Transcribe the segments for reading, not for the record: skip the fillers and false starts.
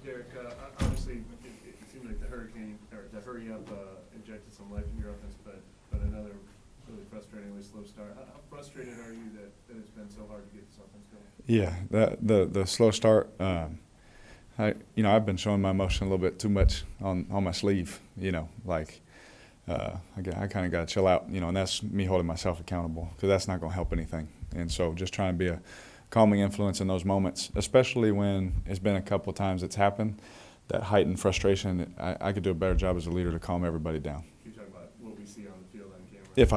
Derek, obviously it seemed like the hurricane, or the hurry up injected some life in your offense, but another really frustratingly slow start. How frustrated are you that it's been so hard to get this offense going? Yeah, the slow start. I've been showing my emotion a little bit too much on my sleeve. I kind of got to chill out. And that's me holding myself accountable, because that's not going to help anything. And so just trying to be a calming influence in those moments, especially when it's been a couple of times it's happened, that heightened frustration. I could do a better job as a leader to calm everybody down. You're talking about what we see on the field on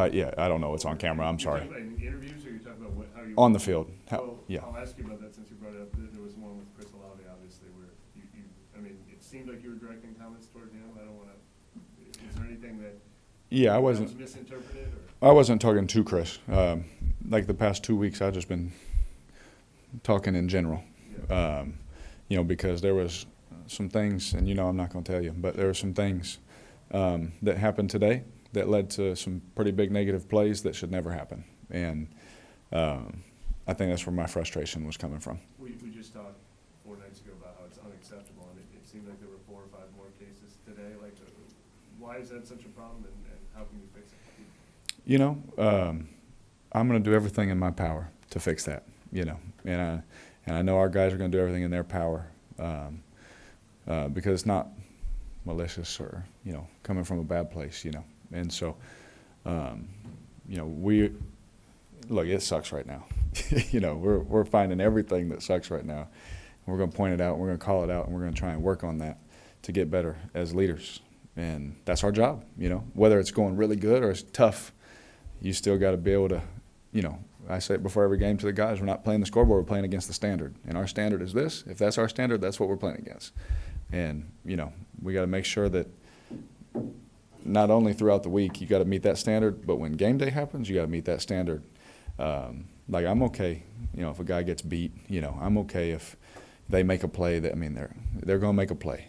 camera? I don't know what's on camera. I'm sorry. You're talking about in interviews, or you're talking about how you on the field? I'll ask you about that since you brought it up. There was one with Chris Olave, obviously, where it seemed like you were directing comments toward him. I don't want to. Is there anything that? Yeah, I was wasn't misinterpreted. I wasn't talking to Chris. Like the past 2 weeks, I've just been talking in general. Yeah. Because there was some things, and I'm not going to tell you, but there were some things that happened today that led to some pretty big negative plays that should never happen. And I think that's where my frustration was coming from. We just talked 4 nights ago about how it's unacceptable, and it seemed like there were 4 or 5 more cases today. Why is that such a problem, and how can you fix it? I'm going to do everything in my power to fix that. And I know our guys are going to do everything in their power, because it's not malicious or coming from a bad place. And so it sucks right now. We're finding everything that sucks right now. We're going to point it out, we're going to call it out, and we're going to try and work on that to get better as leaders. And that's our job. Whether it's going really good or it's tough, you still got to be able to, I say it before every game to the guys, we're not playing the scoreboard, we're playing against the standard. And our standard is this. If that's our standard, that's what we're playing against. And, we got to make sure that not only throughout the week you got to meet that standard, but when game day happens, you got to meet that standard. I'm okay, if a guy gets beat, I'm okay if they make a play they're going to make a play,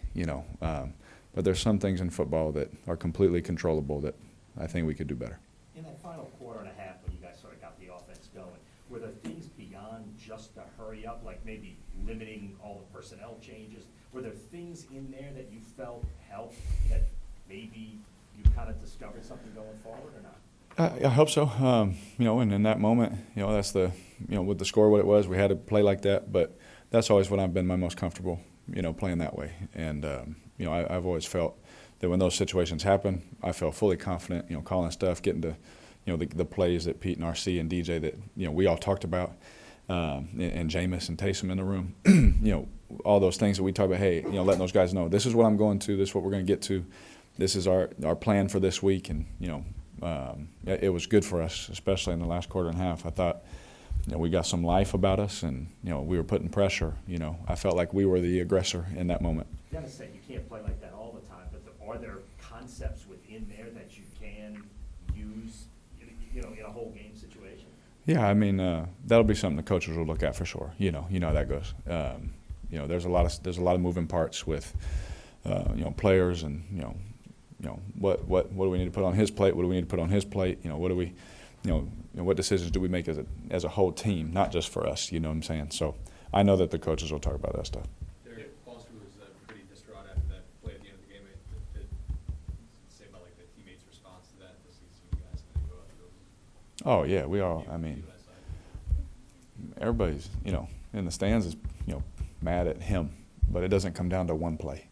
but there's some things in football that are completely controllable that I think we could do better. In that final quarter and a half when you guys sort of got the offense going, were there things beyond just the hurry up, like maybe limiting all the personnel changes? Were there things in there that you felt helped, that maybe you kind of discovered something going forward or not? I hope so. And in that moment, that's with the score what it was, we had to play like that. But that's always when I've been my most comfortable, playing that way. And, I've always felt that when those situations happen, I felt fully confident, calling stuff, getting to, the plays that Pete and RC and DJ that, we all talked about, and Jameis and Taysom in the room, all those things that we talk about, hey, letting those guys know, this is what I'm going to, this is what we're going to get to, this is our plan for this week. And, it was good for us, especially in the last quarter and a half. I thought, we got some life about us, and, we were putting pressure. I felt like we were the aggressor in that moment. You got to say, you can't play like that all the time, but are there concepts within there that you can use, in a whole game situation? Yeah, that'll be something the coaches will look at for sure. You know how that goes. There's a lot of moving parts with, players, and what do we need to put on his plate? What do we need to put on his plate? What do we, what decisions do we make as a whole team, not just for us? You know what I'm saying? So I know that the coaches will talk about that stuff. Derek, Foster was pretty distraught after that play at the end of the game. Did say about the teammates' response to that? To see some guys kind of go out there. Oh yeah, we all. Everybody's in the stands is mad at him, but it doesn't come down to one play.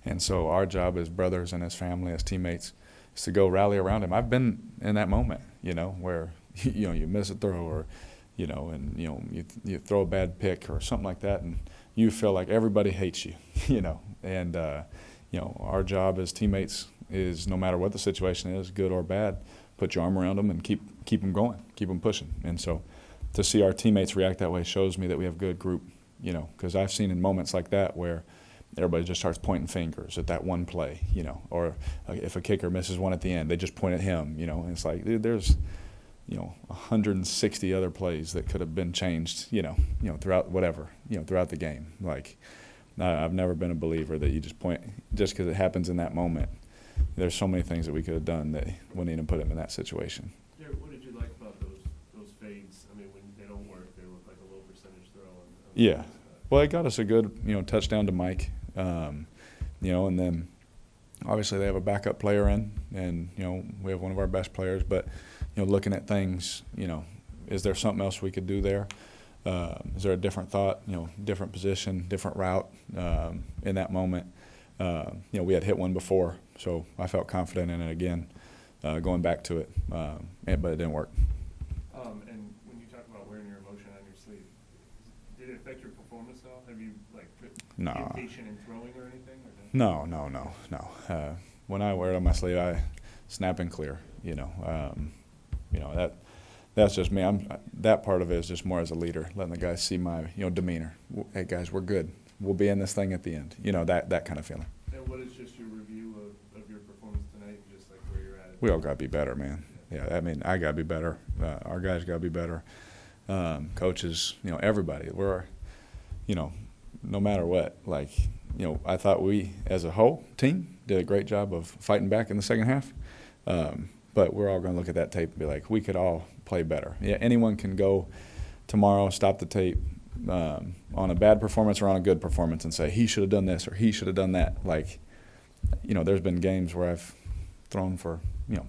And so our job as brothers and as family, as teammates, is to go rally around him. I've been in that moment, where you miss a throw, or you throw a bad pick or something like that, and you feel like everybody hates you, And our job as teammates is, no matter what the situation is, good or bad, put your arm around them and keep them going, keep them pushing. And so to see our teammates react that way shows me that we have a good group, because I've seen in moments like that where everybody just starts pointing fingers at that one play, or if a kicker misses one at the end, they just point at him, and it's like, dude, there's 160 other plays that could have been changed, throughout throughout the game. I've never been a believer that you just point just because it happens in that moment. There's so many things that we could have done that wouldn't even put him in that situation. Derek, what did you like about those fades? When they don't work, they look like a low percentage throw. Yeah. Well, it got us a good, touchdown to Mike. You know, and then obviously they have a backup player in, and, you know, we have one of our best players. But, you know, looking at things, you know, is there something else we could do there? Is there a different thought, you know, different position, different route in that moment? You know, we had hit one before, so I felt confident in it again, going back to it, but it didn't work. And when you talk about wearing your emotion on your sleeve, did it affect your performance at all? Have you, like, been impatient in throwing or anything? Or No. When I wear it on my sleeve, I snap and clear, you know. You know, that's just me. That part of it is just more as a leader, letting the guys see my, you know, demeanor. Hey, guys, we're good. We'll be in this thing at the end. You know, that kind of feeling. And what is just your review of your performance tonight, and just like where you're at? We all got to be better, man. Yeah, I mean, I got to be better. Our guys got to be better. Coaches, you know, everybody. We're, you know, no matter what, like, you know, I thought we, as a whole team, did a great job of fighting back in the second half. But we're all going to look at that tape and be like, we could all play better. Yeah, anyone can go tomorrow, stop the tape on a bad performance or on a good performance and say, he should have done this or he should have done that. Like, you know, there's been games where I've thrown for, you know,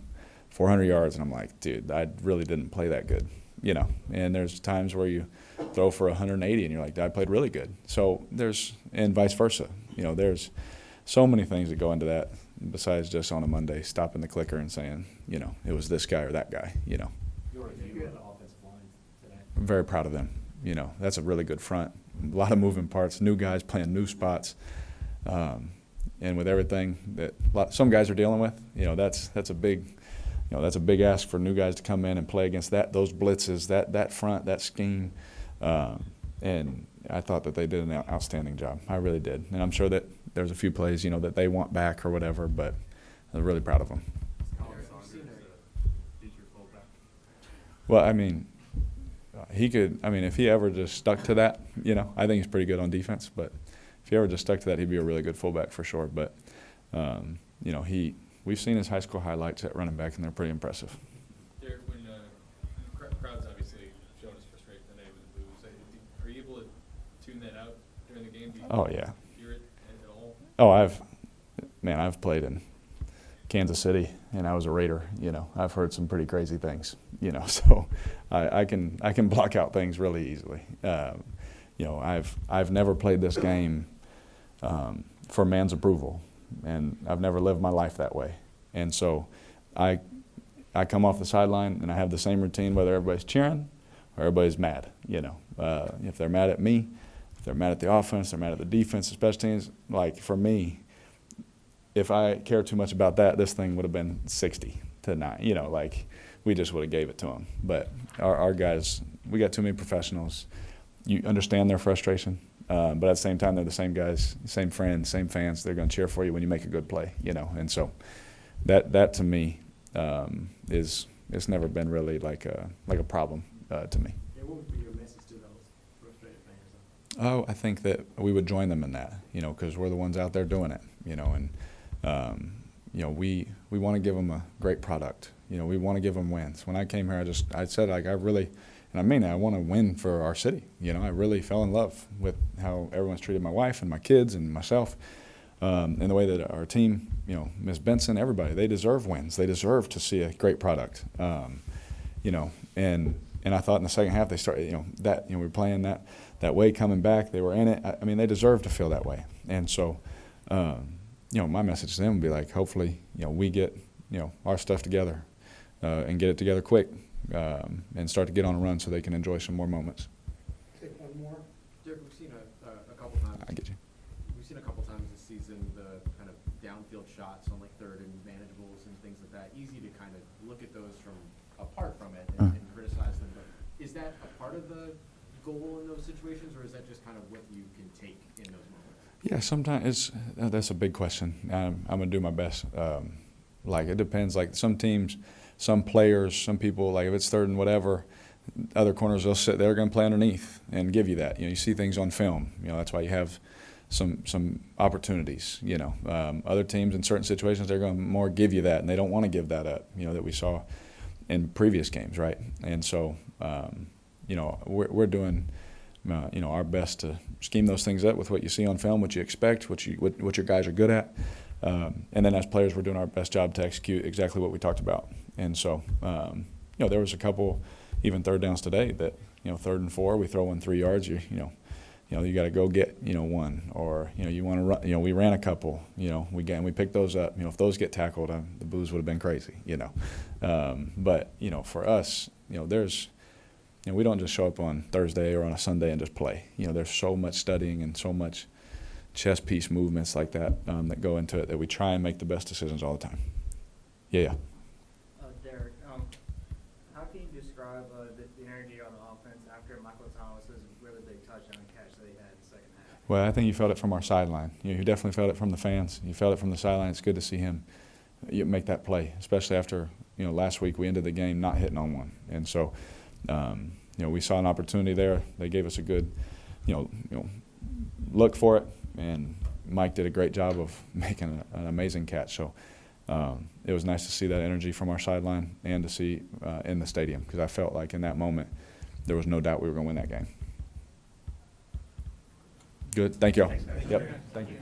400 yards, and I'm like, dude, I really didn't play that good, you know. And there's times where you throw for 180 and you're like, I played really good. So and vice versa. You know, there's so many things that go into that besides just on a Monday stopping the clicker and saying, you know, it was this guy or that guy, you know. Your review of the offensive line today? I'm very proud of them. You know, that's a really good front. A lot of moving parts, new guys playing new spots. And with everything that some guys are dealing with, you know, that's a big, you know, that's a big ask for new guys to come in and play against those blitzes, that front, that scheme. And I thought that they did an outstanding job. I really did. And I'm sure that there's a few plays, you know, that they want back or whatever, but I'm really proud of them. Well, I mean, if he ever just stuck to that, you know, I think he's pretty good on defense, but if he ever just stuck to that, he'd be a really good fullback for sure. But, you know, we've seen his high school highlights at running back, and they're pretty impressive. Derek, when crowd's obviously showing us frustration today with the boos, are you able to tune that out during the game? Do you Oh, yeah. hear it at all? Oh, I've played in Kansas City, and I was a Raider. You know, I've heard some pretty crazy things. You know, so I can block out things really easily. You know, I've never played this game for man's approval, and I've never lived my life that way. And so I come off the sideline and I have the same routine whether everybody's cheering or everybody's mad. You know, if they're mad at me, if they're mad at the offense, they're mad at the defense, the special teams. Like for me, if I cared too much about that, this thing would have been 60-9. You know, like we just would have gave it to them. But our guys, we got too many professionals. You understand their frustration, but at the same time, they're the same guys, same friends, same fans. They're going to cheer for you when you make a good play, you know. And so that to me it's never been really like a problem to me. Yeah, what would be your message to those frustrated fans? Oh, I think that we would join them in that, you know, because we're the ones out there doing it, you know, and you know, we want to give them a great product. You know, we want to give them wins. When I came here, I said, like, I really, and I mean, I want to win for our city. You know, I really fell in love with how everyone's treated my wife and my kids and myself, and the way that our team, you know, Ms. Benson, everybody, they deserve wins. They deserve to see a great product. You know, and I thought in the second half they started, you know, we were playing that way, coming back. They were in it. I mean, they deserve to feel that way. And so, you know, my message to them would be like, hopefully, you know, we get, you know, our stuff together and get it together quick and start to get on a run so they can enjoy some more moments. Take one more. Derek, we've seen a couple times. I get you. We've seen a couple times this season the kind of downfield shots on like third and manageables and things like that. Easy to kind of look at those from apart from it and criticize them. But is that a part of the goal in those situations, or is that just kind of what you can take in those moments? Yeah, sometimes that's a big question. I'm going to do my best. Like, it depends. Like, some teams, some players, some people, like, if it's third and whatever, other corners, they're going to play underneath and give you that. You know, you see things on film. You know, that's why you have some opportunities, you know. Other teams in certain situations, they're going to more give you that, and they don't want to give that up, you know, that we saw in previous games, right? And so, you know, we're doing our best to scheme those things up with what you see on film, what you expect, what your guys are good at. And then as players, we're doing our best job to execute exactly what we talked about. And so, there was a couple, even third downs today that, 3rd and 4, we throw in 3 yards, you got to go get, one, or, you want to run, we ran a couple, we picked those up. If those get tackled, the boos would have been crazy, But, for us, there's, we don't just show up on Thursday or on a Sunday and just play. There's so much studying and so much chess piece movements like that that go into it that we try and make the best decisions all the time. Yeah. Derek, how can you describe the energy on the offense after Michael Thomas's really big touchdown catch that he had in the second half? Well, I think you felt it from our sideline. You definitely felt it from the fans. You felt it from the sideline. It's good to see him make that play, especially after, last week we ended the game not hitting on one. And so, we saw an opportunity there. They gave us a good, look for it, and Mike did a great job of making an amazing catch. So it was nice to see that energy from our sideline and to see in the stadium, because I felt like in that moment there was no doubt we were going to win that game. Good. Thank you all. Thanks, guys. Yep. Thank you.